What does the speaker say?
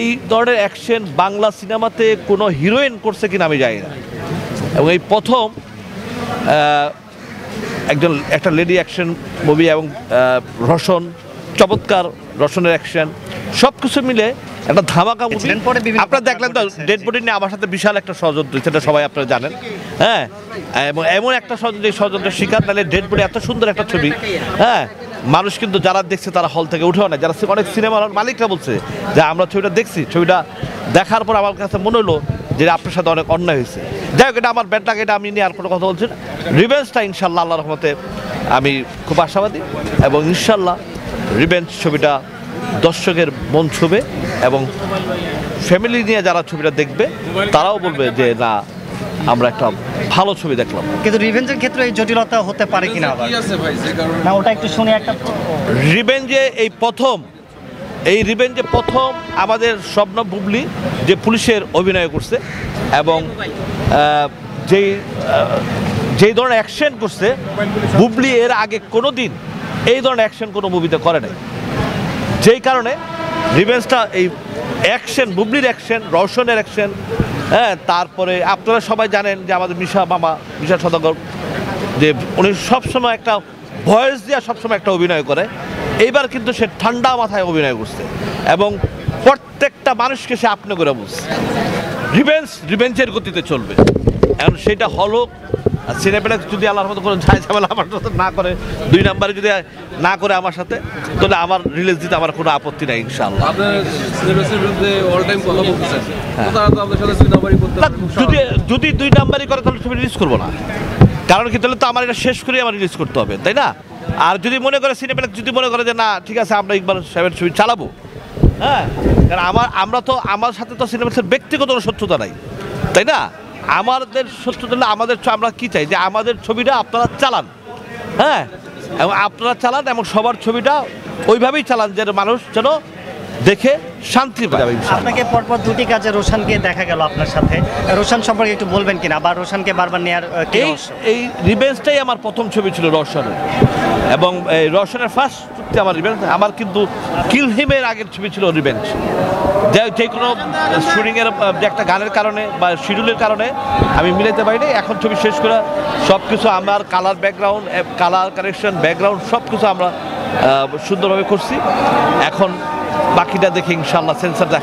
এই ধরনের অ্যাকশন বাংলা সিনেমাতে কোনো হিরোইন করছে কিনা আমি জানি না, এবং এই প্রথম একটা লেডি অ্যাকশন মুভি, এবং রসন চমৎকার, রসনের অ্যাকশন সব কিছু মিলে একটা ধামাকা মুভি। আপনারা দেখলেন তো ডেড বডি নিয়ে আমার সাথে বিশাল একটা ষড়যন্ত্র, সেটা সবাই আপনারা জানেন। হ্যাঁ, এবং এমন একটা ষড়যন্ত্রের শিকার, নাহলে ডেড বডি এত সুন্দর একটা ছবি, হ্যাঁ, মানুষ কিন্তু যারা দেখছে তারা হল থেকে উঠেও না। যারা অনেক সিনেমার মালিকরা বলছে যে আমরা ছবিটা দেখছি, ছবিটা দেখার পর আমার কাছে মনে হলো যে আপনার সাথে অনেক অন্যায় হয়েছে। যাই হোক, এটা আমার ব্যাড লাগে, এটা আমি নিয়ে আর কোনো কথা বলছি না। রিভেঞ্জটা ইনশাল্লাহ আল্লাহর রহমতে আমি খুব আশাবাদী, এবং ইনশাল্লাহ রিভেঞ্জ ছবিটা দর্শকের মন ছুবে, এবং ফ্যামিলি নিয়ে যারা ছবিটা দেখবে তারাও বলবে যে না, আমরা একটা ভালো ছবি দেখলাম। কিন্তু রিভেঞ্জের ক্ষেত্রে এই জটিলতা হতে পারে কিনা না, ওটা একটু শুনে একটা রিভেঞ্জে এই রিভেঞ্জে প্রথম আমাদের স্বপ্ন বুবলি যে পুলিশের অভিনয় করছে, এবং যেই ধরনের অ্যাকশন করছে বুবলি এর আগে কোনো দিন এই ধরনের অ্যাকশন কোনো মুভিতে করে নাই। যেই কারণে রিভেঞ্জটা এই অ্যাকশন, বুবলির অ্যাকশন, রওশনের অ্যাকশন, হ্যাঁ, তারপরে আপনারা সবাই জানেন যে আমাদের মিশা সদাগর, যে উনি সবসময় একটা ভয়েস দিয়ে সবসময় একটা অভিনয় করে। এইবার কিন্তু সে ঠান্ডা মাথায় অভিনয় করছে, এবং প্রত্যেকটা মানুষকে সে আপনি করে বলছে রিভেঞ্জের গতিতে চলবে। এখন সেটা হলো সিনেপ্লেক্স যদি আল্লাহর মতো করে ঝাই ঝামেলা আমার সাথে না করে, 2 নম্বরে যদি না করে আমার সাথে, তাহলে আমার রিলিজ দিতে আমার কোনো আপত্তি নাই ইনশাআল্লাহ। যদি 2 নম্বরই করে তাহলে ছবি রিলিজ করবো না, কারণ কি, তাহলে তো আমার এটা শেষ করে আমার রিলিজ করতে হবে, তাই না? আর যদি মনে করে সিনেপ্লেক্স যদি মনে করে যে না ঠিক আছে আমরা ইকবাল সাহেবের ছবি চালাবো, হ্যাঁ, কারণ আমার সাথে তো সিনেপ্লেক্সের ব্যক্তিগত শত্রুতা নাই, তাই না? আমাদের শত্রুতা হলে আমরা কি চাই যে আমাদের ছবিটা আপনারা চালান, হ্যাঁ, এবং আপনারা চালান, এবং সবার ছবিটা ওইভাবেই চালান যে মানুষ যেন দেখে শান্তি পাবে। আপনাকে পরপর 2টি কাজে রোশানকে দেখা গেল আপনার সাথে, রোশান সম্পর্কে একটু বলবেন কিনা, বা রোশানকে বারবার নেওয়ার এই রিভেঞ্জটাই আমার প্রথম ছবি ছিল রওশনের, এবং এই রওশনের ফার্স্ট আমার রিভেঞ্জ। আমার কিন্তু কিল হিমের আগের ছবি ছিল রিভেঞ্জ। যে কোনো শুটিংয়ের যে একটা গানের কারণে বা শিডিউলের কারণে আমি মিলাইতে পারিনি। এখন ছবি শেষ করে সব কিছু আমার colour background, colour correction, background সব কিছু আমরা সুন্দরভাবে করছি। এখন বাকিটা দেখে ইনশাআল্লাহ সেন্সার দেখা